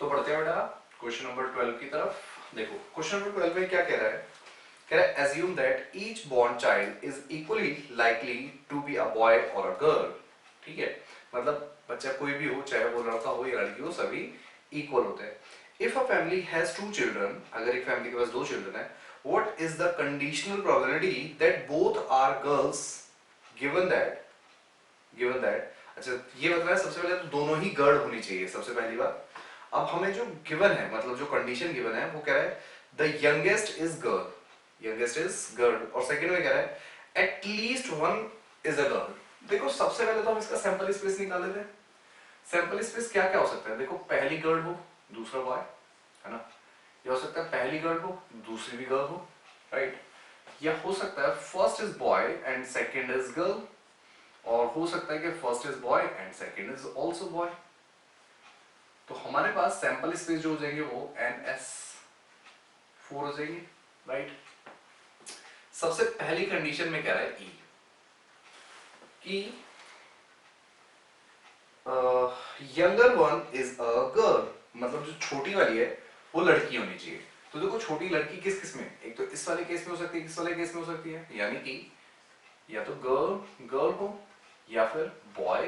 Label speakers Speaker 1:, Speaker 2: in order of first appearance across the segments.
Speaker 1: तो बढ़ते हैं बेटा क्वेश्चन नंबर 12 की तरफ। देखो क्वेश्चन नंबर 12 में क्या कह रहा है, कह रहा है assume that each born child is equally likely to be a boy or a girl। ठीक है, मतलब बच्चा कोई भी हो, चाहे वो लड़का हो या लड़की हो, सभी इक्वल होते हैं। If a family has two children, अगर एक फैमिली के पास दो चिल्ड्रन है, what is the conditional probability that both are girls given that. अच्छा ये बता रहा है सबसे पहले तो दोनों ही गर्ल होनी चाहिए, सबसे पहली बात। अब हमें जो गिवन है, मतलब जो कंडीशन गिवन है, वो कह रहा है द यंगेस्ट इज गर्ल, और सेकंड में कह रहा है at least one is a girl. देखो सबसे पहले तो हम इसका सैंपल स्पेस निकाल लेते हैं। सैंपल स्पेस क्या क्या हो सकता है, देखो पहली गर्ल हो दूसरा बॉय, है ना, ये हो सकता है पहली गर्ल हो दूसरी भी गर्ल हो, राइट। या हो सकता है first is boy and second is girl, और हो सकता है कि first is boy and second is also boy. तो हमारे पास सैंपल स्पेस जो हो जाएंगे वो NS4 हो जाएंगे, राइट। सबसे पहली कंडीशन में कह रहा है कि younger one is a girl, मतलब जो छोटी वाली है वो लड़की होनी चाहिए। तो देखो छोटी लड़की किस किस में, एक तो इस वाले केस में हो सकती है, किस वाले केस में हो सकती है, यानी कि या तो गर्ल हो या फिर बॉय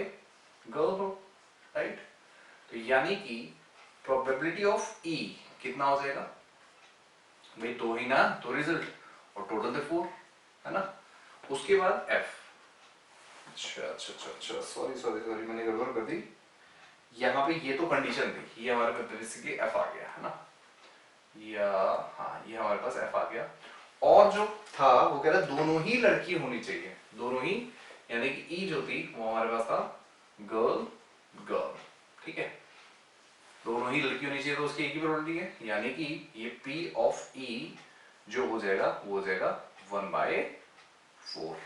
Speaker 1: गर्ल हो, राइट। तो यानी कि प्रोबेबिलिटी ऑफ E कितना हो जाएगा भाई, दो ही ना, दो रिजल्ट और टोटल थे 4, है ना। उसके बाद F, अच्छा सॉरी मैंने गड़बड़ कर दी। यहाँ पे ये तो कंडीशन थी, ये हमारे पास बेसिकली F आ गया, है ना, या हाँ ये हमारे पास F आ गया। और जो था वो कह रहा दोनों ही लड़की होनी चाहिए, दोनों ही, यानी कि E जो थी वो हमारे पास था गर्ल गर्ल, ठीक है, दोनों ही लड़की होनी चाहिए, तो उसकी एक ही प्रोबेबिलिटी है, यानी कि ये P ऑफ E जो हो जाएगा वो हो जाएगा 1/4,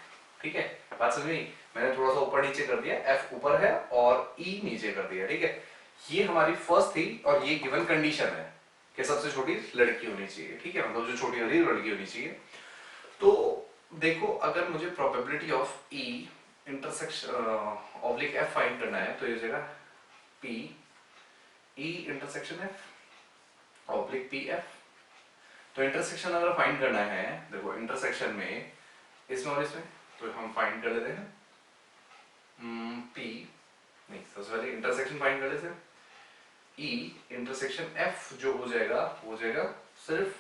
Speaker 1: ठीक है। बात समझ में, मैंने थोड़ा सा ऊपर नीचे कर दिया, F ऊपर है और E नीचे कर दिया, ठीक है। ये हमारी फर्स्ट थी और ये गिवन कंडीशन है कि सबसे छोटी लड़की होनी चाहिए, ठीक है, मतलब जो छोटी वाली लड़की होनी चाहिए। तो देखो अगर मुझे probability of E intersection oblique F find करना है, तो ये हो जाएगा P E intersection F oblique P F। तो इंटरसेक्शन अगर फाइंड करना है, देखो इंटरसेक्शन में इसमें और इसमें, तो हम फाइंड कर लेते हैं P, नहीं सबसे पहले इंटरसेक्शन फाइंड कर लेते हैं। E इंटरसेक्शन F जो हो जाएगा वो हो जाएगा सिर्फ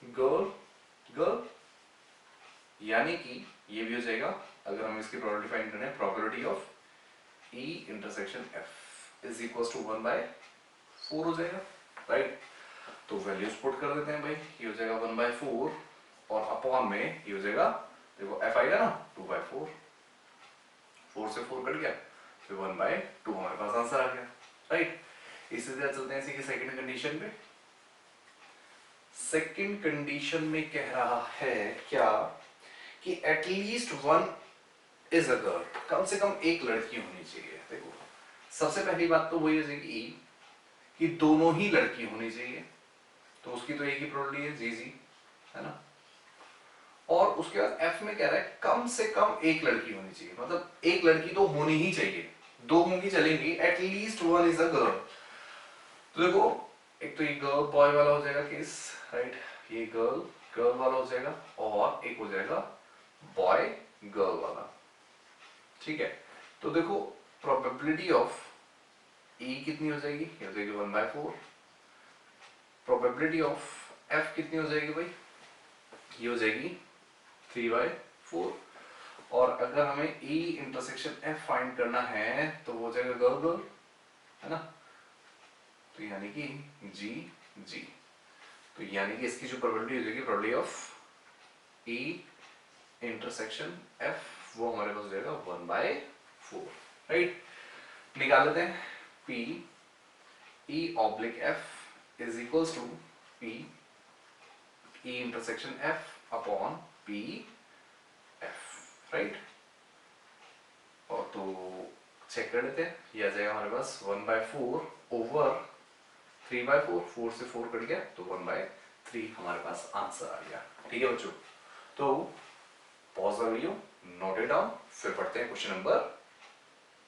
Speaker 1: गर्ल गर्ल, यानी कि ये भी हो जाएगा, अगर हम इसकी प्रोबेबिलिटी फाइंड करें, probability of E intersection F is equal to 1/4 हो जाएगा, राइट। तो वैल्यूज पुट कर देते हैं भाई, ये हो जाएगा 1/4 और अपॉन में ये हो जाएगा, देखो F आएगा ना 2/4, 4 से 4 कट गया, फिर 1/2 हमारे पास आंसर आ गया, राइट। इसी तरह चलते हैं इसी की सेकंड कंडीशन पे। सेकंड कंडीशन में कह रहा है क्या कि at least one is a girl, कम से कम एक लड़की होनी चाहिए। देखो सबसे पहली बात तो वही हो जाएगी कि दोनों ही लड़की होनी चाहिए, तो उसकी तो एक ही प्रोबेबिलिटी है जी, है ना। और उसके बाद F में कह रहा है कम से कम एक लड़की होनी चाहिए, मतलब एक लड़की तो होनी ही चाहिए, दो होंगी चलेंगी, at least one is a girl. तो देखो एक तो ये गर्ल बॉय वाला हो जाएगा केस, राइट, ये गर्ल गर्ल वाला हो जाएगा, और एक हो जाएगा बॉय गर्ल वाला, ठीक है। तो देखो प्रोबेबिलिटी ऑफ E कितनी हो जाएगी, ये हो जाएगी 1/4। प्रोबेबिलिटी ऑफ F कितनी हो जाएगी भाई, ये हो जाएगी 3/4। और अगर हमें E इंटरसेक्शन F फाइंड करना है तो वो हो जाएगा गर्ल गर्ल, है ना, तो यानी कि G, तो यानी कि इसकी जो प्रोबेबिलिटी हो जाएगी, probability of E intersection F, वो हमारे पास हो जाएगा 1/4, राइट। निकाल लेते हैं P E oblique F is equals to P E intersection F upon P F, right. और तो चेक कर लेते हैं, ये आ जाएगा हमारे पास 1/4 ओवर 3/4, 4 से 4 कट गया तो 1/3 हमारे पास आंसर आ गया, ठीक है बच्चों। तो pause the video, note it down, फिर पढ़ते हैं क्वेश्चन नंबर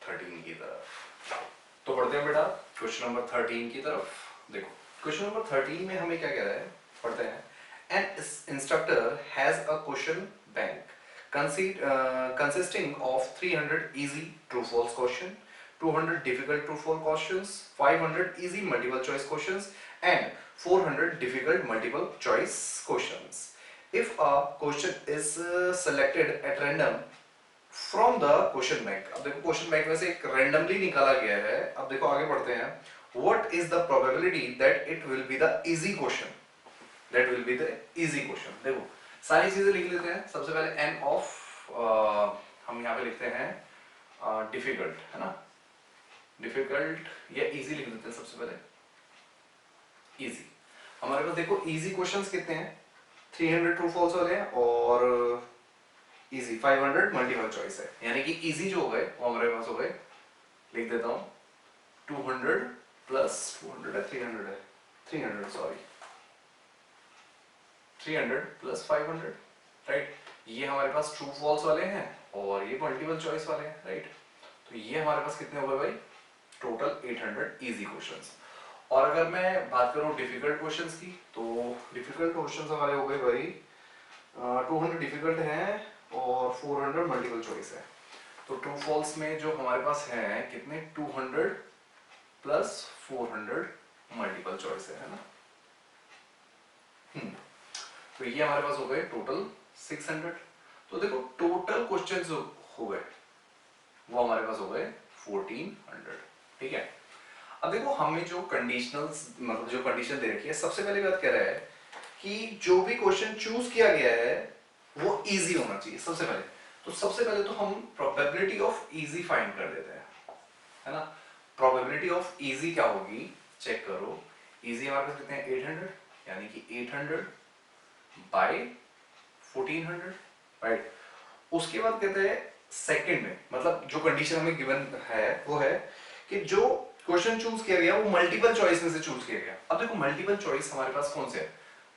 Speaker 1: 13 की तरफ। तो पढ़ते हैं बेटा क्वेश्चन नंबर 13 की तरफ। देखो क्वेश्चन नंबर 13 में हमें क्या कह रहा है, पढ़ते हैं। N instructor has a question bank consisting of 300 easy true false question, 200 difficult true false questions, 500 easy multiple choice questions and 400 difficult multiple choice questions. If a question is selected at random from the question bank, अब देखो question bank में से एक randomly निकाला गया है। अब देखो आगे पढ़ते हैं, what is the probability that it will be the easy question, that will be the easy question. देखो सारी चीजें लिख लेते हैं। सबसे पहले एन ऑफ हम यहाँ पे लिखते हैं डिफिकल्ट, है ना, डिफिकल्ट या इजी लिख देते हैं। सबसे पहले इजी, हमारे पास देखो इजी क्वेश्चंस कितने हैं, 300 ट्रू फॉल्स वाले हैं और इजी 500 मल्टीपल चॉइस है। यानी कि इजी जो हो गए वो हमारे पास हो गए, लिख देता हूं 200 प्लस 200 है, 300 है, 300 सॉरी 300 प्लस 500, राइट। ये हमारे पास ट्रू फॉल्स वाले हैं और ये मल्टीपल चॉइस वाले हैं, राइट। तो ये हमारे पास कितने हो गए भाई, टोटल 800 इजी क्वेश्चंस। और अगर मैं बात करूं डिफिकल्ट क्वेश्चंस की, तो डिफिकल्ट क्वेश्चंस हमारे हो गए भाई 200 डिफिकल्ट हैं और 400 मल्टीपल चॉइस है। तो ट्रू फॉल्स में जो हमारे पास है कितने, 200 प्लस 400 मल्टीपल चॉइस है ना। तो ये हमारे पास हो गए टोटल 600। तो देखो टोटल क्वेश्चंस हो गए वो हमारे पास हो गए 1400, ठीक है। अब देखो हमें जो कंडीशनल्स, मतलब जो कंडीशन दे रखी है, सबसे पहले बात कह रहा है कि जो भी क्वेश्चन चूज किया गया है वो इजी होना चाहिए सबसे पहले। तो सबसे पहले तो हम प्रोबेबिलिटी ऑफ इजी फाइंड कर लेते हैं, है ना। प्रोबेबिलिटी ऑफ इजी क्या होगी, चेक करो। इजी हमारे पास कितने हैं, 800, यानी कि 800 बाय 1400, राइट। उसके बाद कहते हैं सेकंड में, मतलब जो कंडीशन हमें गिवन है वो है कि जो क्वेश्चन चूज किया गया वो मल्टीपल चॉइस में से चूज किया गया। अब देखो मल्टीपल चॉइस हमारे पास कौन से है,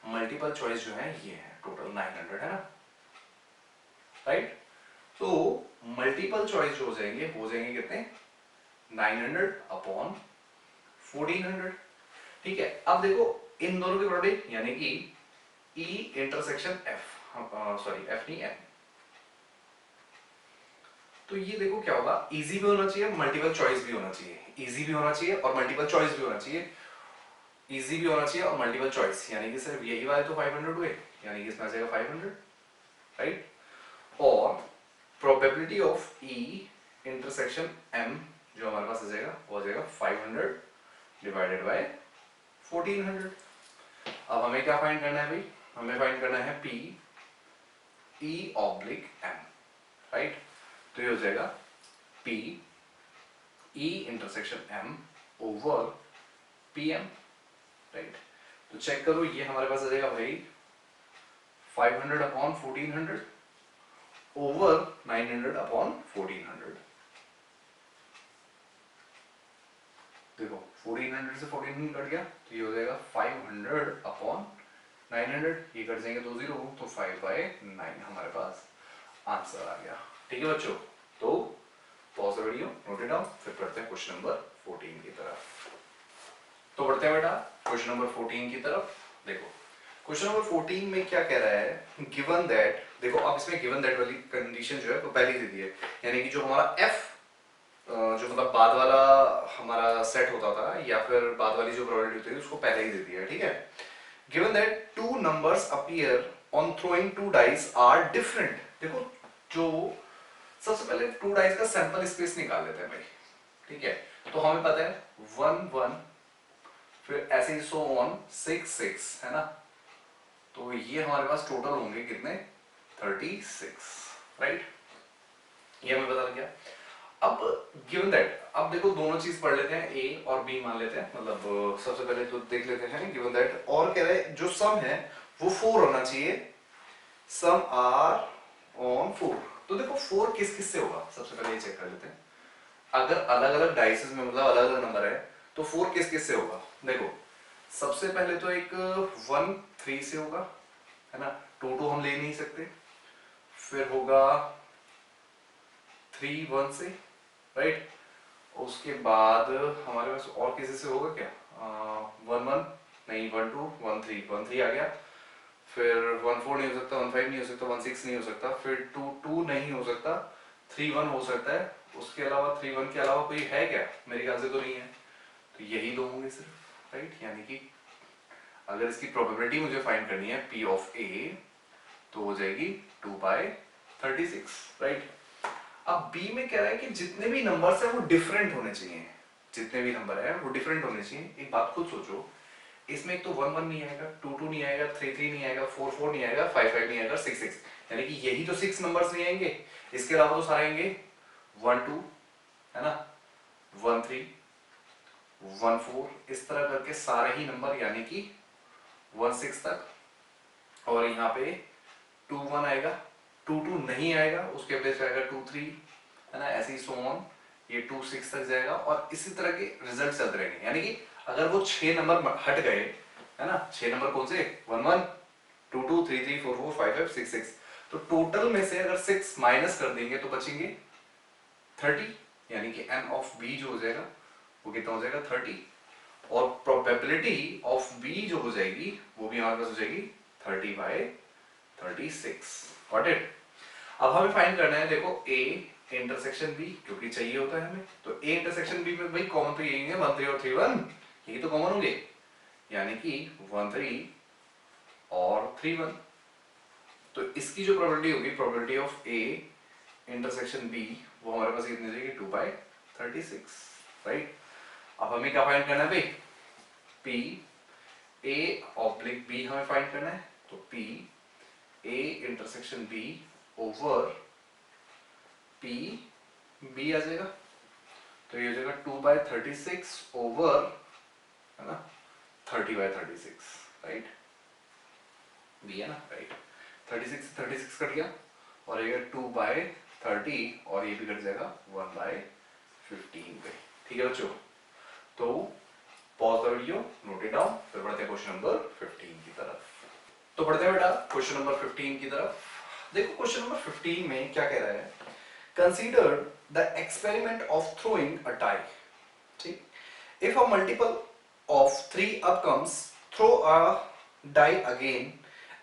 Speaker 1: मल्टीपल चॉइस जो है ये है टोटल 900, है ना, राइट। तो मल्टीपल चॉइस जो हो जाएंगे कितने, 900 अपॉन 1400, ठीक है। अब देखो इन दोनों के प्रोडक्ट यानी कि E intersection F, sorry F नहीं M, तो ये देखो क्या होगा, इजी भी होना चाहिए, मल्टीपल चॉइस भी होना चाहिए, इजी भी होना चाहिए और मल्टीपल चॉइस भी होना चाहिए, इजी भी होना चाहिए और मल्टीपल चॉइस, यानी कि सिर्फ यही वाले तो 500 हुए, यानी कि इसमें आ जाएगा 500, राइट। और probability of E intersection M जो हमारे पास आ जाएगा वो आ जाएगा 500 डिवाइडेड बाय 1400। अब हमें क्या फाइंड करना है भाई, हमें फाइंड करना है P E oblique M, right. तो ये हो जाएगा P E intersection M over PM, right. तो चेक करो ये हमारे पास आ जाएगा भाई 500 अपॉन 1400 ओवर 900 अपॉन 1400। देखो 1400 से 1400 कट गया तो ये हो जाएगा 500 अपॉन 900, ये कट जाएंगे 2 0, तो 5/9 हमारे पास आंसर आ गया, ठीक है बच्चों। तो pause the video, note it down, फिर पढ़ते हैं क्वेश्चन नंबर 14 की तरफ। तो पढ़ते हैं बेटा क्वेश्चन नंबर 14 की तरफ। देखो क्वेश्चन नंबर 14 में क्या कह रहा है, गिवन दैट, देखो अब इसमें गिवन दैट वाली कंडीशन जो है वो पहले दे दी है, यानी कि जो हमारा F जो मतलब बाद वाला हमारा सेट होता था या फिर बाद वाली जो प्रोबेबिलिटी होती है उसको पहले ही दे दिया है, ठीक है। Given that two numbers appear on throwing two dice are different. देखो जो सबसे पहले टू डाइस का सैंपल स्पेस निकाल लेते हैं भाई, ठीक है। तो हमें पता है 1 1 फिर ऐसे ही सो ऑन 6 6, है ना। तो ये हमारे पास टोटल होंगे कितने, 36, राइट। ये हमें पता लग गया। अब गिवन दैट, अब देखो दोनों चीज पढ़ लेते हैं, ए और बी मान लेते हैं, मतलब सबसे पहले तो देख लेते हैं गिवन दैट, और कह रहे हैं जो सम है वो 4 होना चाहिए, सम आर ऑन 4। तो देखो 4 किस किस से होगा, सबसे पहले ये चेक कर लेते हैं। अगर अलग अलग डाइसेस में मतलब अलग अलग नंबर है तो 4 किस किस से होगा। देखो सबसे पहले तो एक 1 3 से होगा, है ना, 2 2 हम ले नहीं सकते, फिर होगा 3 1 से, राइट। उसके बाद हमारे पास और किसी से होगा क्या? 1 1 नहीं, 1 2 1 3, 1 3 आ गया, फिर 1 4 नहीं हो सकता, 1 5 नहीं हो सकता, 1 6 नहीं हो सकता, फिर 2 2 नहीं हो सकता, 3 1 हो सकता है। उसके अलावा 3 1 के अलावा कोई है क्या? मेरे ख्याल से तो नहीं है, तो यही दो होंगे सिर्फ, राइट। यानी कि अगर इसकी प्रोबेबिलिटी मुझे फाइंड करनी है P ऑफ A, तो हो जाएगी 2/36, राइट। अब B में कह रहा है कि जितने भी नंबर्स हैं वो डिफरेंट होने चाहिए, जितने भी नंबर है वो डिफरेंट होने चाहिए। एक बात खुद सोचो, इसमें एक तो 1 1 नहीं आएगा, 2 2 नहीं आएगा, 3 3 नहीं आएगा, 4 4 नहीं आएगा, 5 5 नहीं आएगा, 6 6, यानी कि यही तो 6 नंबर्स नहीं आएंगे। इसके अलावा तो सारे आएंगे 1 2, है ना, 1 3 1 4, इस तरह करके सारे ही नंबर, यानी कि 1 6 तक। और यहाँ पे 2 1 आएगा, 2 2 नहीं आएगा, उसके प्लेस पे आएगा 2 3, है ना, ऐसे ही सो ऑन, ये 2 6 तक जाएगा और इसी तरह के रिजल्ट चलते रहेंगे। यानी कि अगर वो 6 नंबर हट गए, है ना, 6 नंबर कौन से? 1 1 2 2 3 3 4 4 5 5 6 6, तो टोटल में से अगर 6 माइनस कर देंगे तो बचेंगे 30, यानी कि n ऑफ b जो हो जाएगा वो कितना हो जाएगा? 30। और प्रोबेबिलिटी ऑफ b जो हो जाएगी वो भी हमारे पास हो जाएगी 30/36। Got it. अब हमें फाइंड करना है, देखो a इंटरसेक्शन b, क्योंकि चाहिए होता है हमें, तो a इंटरसेक्शन b में भाई कॉमन तो यही है, 1 3 और 3 1, यही तो कॉमन होंगे, यानी कि 1 3 और 3 1। तो इसकी जो प्रोबेबिलिटी होगी, probability of a intersection b, वो हमारे पास कितनी जाएगी? 2/36, राइट। अब हमें क्या फाइंड करना है भाई? p a ऑब्लिक b हमें फाइंड करना है, तो p a intersection b over p b आ जाएगा, तो ये हो जाएगा 2/36 ओवर, है ना, 30/36, राइट। b है ना, राइट। 36 से 36 कट गया और ये 2/30 और ये भी कट जाएगा 1/15 पे। ठीक है बच्चों, तो pause the video, note it down, फिर बढ़ते हैं क्वेश्चन नंबर 15 की तरफ। तो बढ़ते हैं बेटा क्वेश्चन नंबर 15 की तरफ। देखो क्वेश्चन नंबर 15 में क्या कह रहा है, consider the experiment of throwing a die. ठीक, if a multiple of 3 up comes, throw a die again,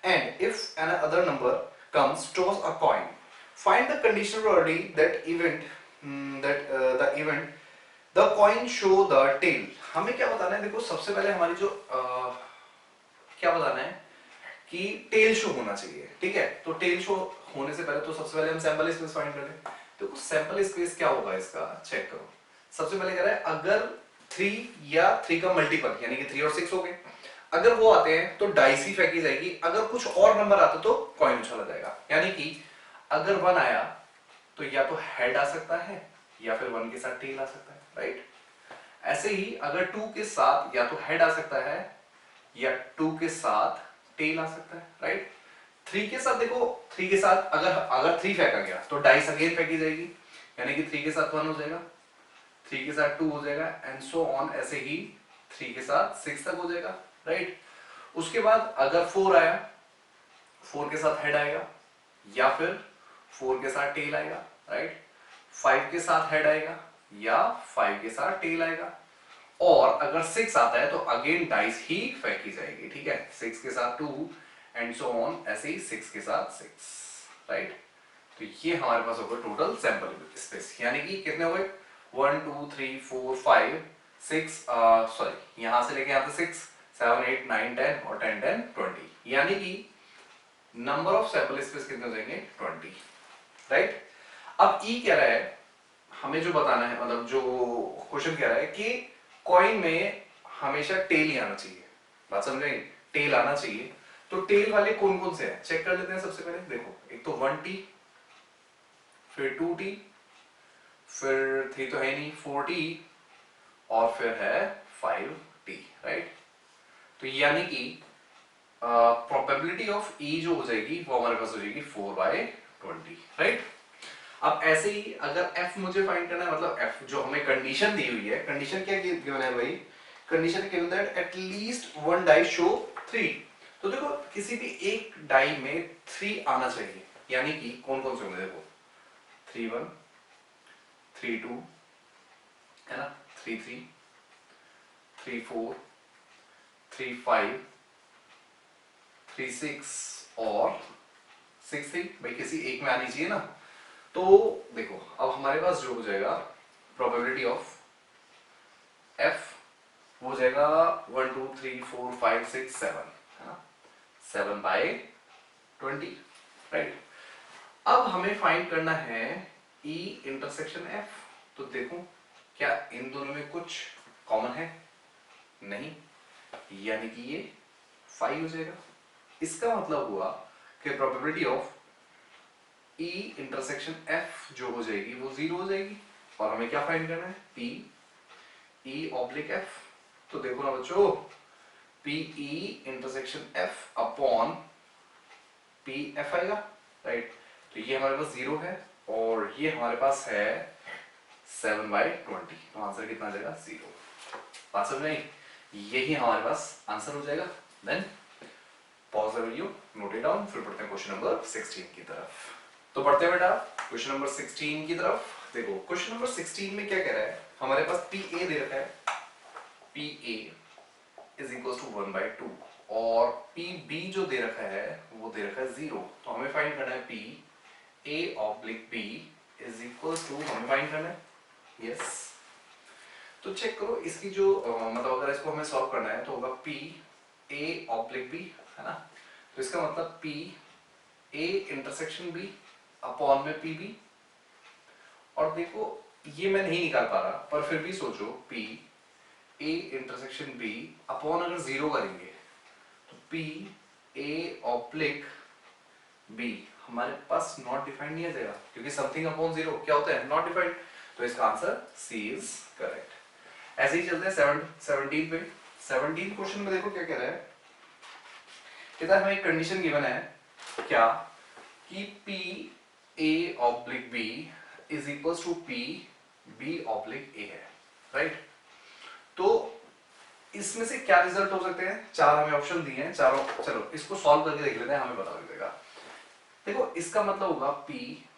Speaker 1: and if another number comes, toss a coin. Find the conditional probability that the event the coin show the tail। हमें क्या बताना है? देखो सबसे पहले हमारी जो क्या बताना है कि टेल शो होना चाहिए, ठीक है। तो टेल शो होने से पहले तो सबसे पहले हम सैंपल स्पेस फाइंड कर लें। तो सैंपल स्पेस क्या होगा इसका, चेक करो। सबसे पहले कह रहा है अगर 3 या 3 का मल्टीपल, यानी कि 3 और 6 हो गए, अगर वो आते हैं तो डाइस ही फेंकी जाएगी, अगर कुछ और नंबर आता तो कॉइन उछाला जाएगा। यानी कि अगर 1 आया तो या तो हेड आ सकता है या फिर 1 के साथ टेल आ सकता है, राइट। ऐसे ही अगर 2 के साथ या तो हेड आ सकता है या 2 के साथ टेल आ सकता है, राइट। 3 के साथ देखो, 3 के साथ अगर 3 फेंका गया तो डाइस अगेन फेंकी जाएगी, यानी कि 3 के साथ 1 हो जाएगा, 3 के साथ 2 हो जाएगा, एंड सो ऑन, ऐसे ही 3 के साथ 6 तक हो जाएगा, राइट। उसके बाद अगर 4 आया, 4 के साथ हेड आएगा या फिर 4 के साथ टेल आएगा, राइट। 5 के साथ हेड आएगा या 5 के साथ टेल आएगा, और अगर 6 आता है तो अगेन डाइस ही फेंकी जाएगी, ठीक है। 6 के साथ 2 एंड सो ऑन, ऐसे ही 6 के साथ 6, राइट। तो ये हमारे पास होगा टोटल सैंपल स्पेस, यानी कि कितने हो गए? 1 2 3 4 5 6, सॉरी यहां से लेके यहां तक 6 7 8 9 10 और 10 10 20, यानी कि नंबर ऑफ सैंपल स्पेस कितने हो जाएंगे? 20, राइट। अब ई कह रहा है हमें जो बताना है, मतलब जो क्वेश्चन कह रहा है कि कॉइन में हमेशा टेल ही आना चाहिए, बात समझ गई? टेल आना चाहिए। तो टेल वाले कौन कौन से हैं चेक कर लेते हैं। सबसे पहले देखो, एक तो 1t, फिर 2t, फिर 3 तो है नहीं, 4t, और फिर है 5t, राइट। तो यानी कि प्रोबेबिलिटी ऑफ ई जो हो जाएगी वो हमारे पास हो जाएगी 4/20, राइट। अब ऐसे ही अगर f मुझे फाइंड करना है, मतलब f जो हमें कंडीशन दी हुई है, कंडीशन क्या गिवन है भाई? Condition given that at least one die show 3। तो देखो किसी भी एक डाई में 3 आना चाहिए, यानी कि कौन कौन से होंगे? देखो 3 1 3 2 है ना, 3 3 3 4 3 5 3 6 और 6 3, भाई किसी एक में आनी चाहिए ना। तो देखो अब हमारे पास जो हो जाएगा प्रोबेबिलिटी ऑफ एफ वो हो जाएगा 1 2 3 4 5 6 7, है ना, 7/20, राइट। अब हमें फाइंड करना है E इंटरसेक्शन F। तो देखो क्या इन दोनों में कुछ कॉमन है, नहीं, यानी कि ये 5 हो जाएगा। इसका मतलब हुआ कि probability of E intersection F जो हो जाएगी वो 0 हो जाएगी। और हमें क्या फाइंड करना है, P E ऑब्लिक F। तो देखो ना बच्चों, P E intersection F upon P F आएगा, राइट। तो ये हमारे पास 0 है और ये हमारे पास है 7/20। तो आंसर कितना आ जाएगा, 0। बात समझ में आई? यही हमारे पास आंसर हो जाएगा। Then pause the video, note it down, फिर पढ़ते हैं क्वेश्चन नंबर 16 की तरफ। तो पढ़ते हैं बेटा क्वेश्चन नंबर 16 की तरफ। देखो क्वेश्चन नंबर 16 में क्या कह रहा है, हमारे पास पी ए दे रखा है, P A is equal to 1/2 और पी बी जो दे रखा है वो दे रखा है 0। तो हमें फाइंड करना है P A oblique B is equal to, हमें फाइंड करना है, यस। तो चेक करो इसकी जो मतलब अगर इसको हमें सॉल्व करना है तो होगा पी ए ऑब्लिक बी, है ना। तो इसका मतलब P A intersection B upon में पी बी। और देखो ये मैं नहीं निकाल पा रहा पर फिर भी सोचो, P A intersection B upon अगर 0 करेंगे तो पी ए ऑब्लिक बी हमारे पास नॉट डिफाइंड नहीं आ जाएगा, क्योंकि समथिंग अपॉन 0 क्या होता है, नॉट डिफाइंड। तो इसका आंसर सी इज करेक्ट। ऐसे ही चलते हैं 17 पे। 17 क्वेश्चन में देखो क्या कह रहा है, कहता है हमें एक कंडीशन गिवन है क्या, कि P A oblique B is equal to P B oblique A है, राइट। तो इसमें से क्या रिजल्ट हो सकते हैं, 4 हमें ऑप्शन दिए हैं, चारों, चलो इसको सॉल्व करके देख लेते हैं, हमें पता लग जाएगा। देखो इसका मतलब होगा P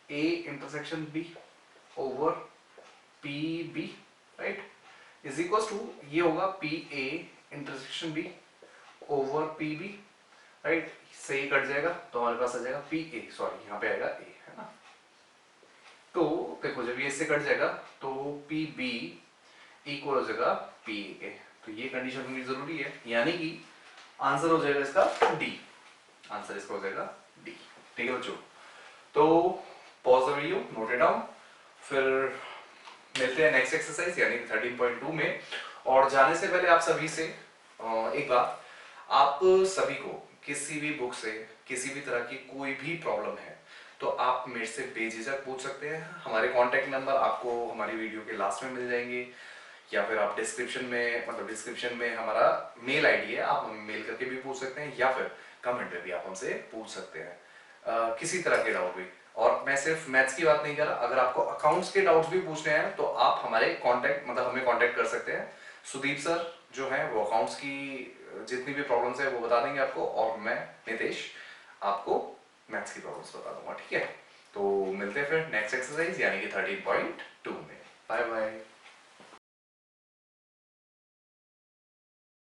Speaker 1: A intersection B over P B, right, is equal to ये होगा P A intersection B over P B, right. सही कट जाएगा तो हमारे पास आ जाएगा पी ए, सॉरी यहाँ पे आएगा ए, है ना। तो देखो जब ये इससे कट जाएगा तो पी बी इक्वल हो जाएगा पी ए। तो ये कंडीशन होनी जरूरी है, यानी कि आंसर हो जाएगा इसका डी, आंसर इसका हो जाएगा डी। ठीक है बच्चों, तो pause the video, note it down, फिर मिलते हैं नेक्स्ट एक्सरसाइज यानी 13.2 में। और जाने से पहले आप सभी से एक बात, आप सभी को किसी भी बुक से किसी भी तरह की कोई भी प्रॉब्लम है तो आप मेरे से बेझिझक पूछ सकते हैं। हमारे कांटेक्ट नंबर आपको हमारी वीडियो के लास्ट में मिल जाएंगे, या फिर आप डिस्क्रिप्शन में, मतलब डिस्क्रिप्शन में हमारा मेल आईडी है, आप हमें मेल करके भी पूछ सकते हैं, या फिर कमेंट में भी आप हमसे पूछ सकते हैं किसी तरह के डाउट भी। और मैं सिर्फ मैथ्स की बात नहीं कर रहा, अगर आपको अकाउंट्स के डाउट्स भी पूछने हैं तो आप हमारे कांटेक्ट, मतलब हमें कांटेक्ट कर सकते हैं। सुदीप सर जो है वो अकाउंट्स की जितनी भी प्रॉब्लम्स है वो बता देंगे आपको, और मैं नितेश आपको मैथ्स की प्रॉब्लम्स बता दूंगा, ठीक है। तो मिलते हैं फिर नेक्स्ट एक्सरसाइज यानी कि 13.2 में। Bye bye.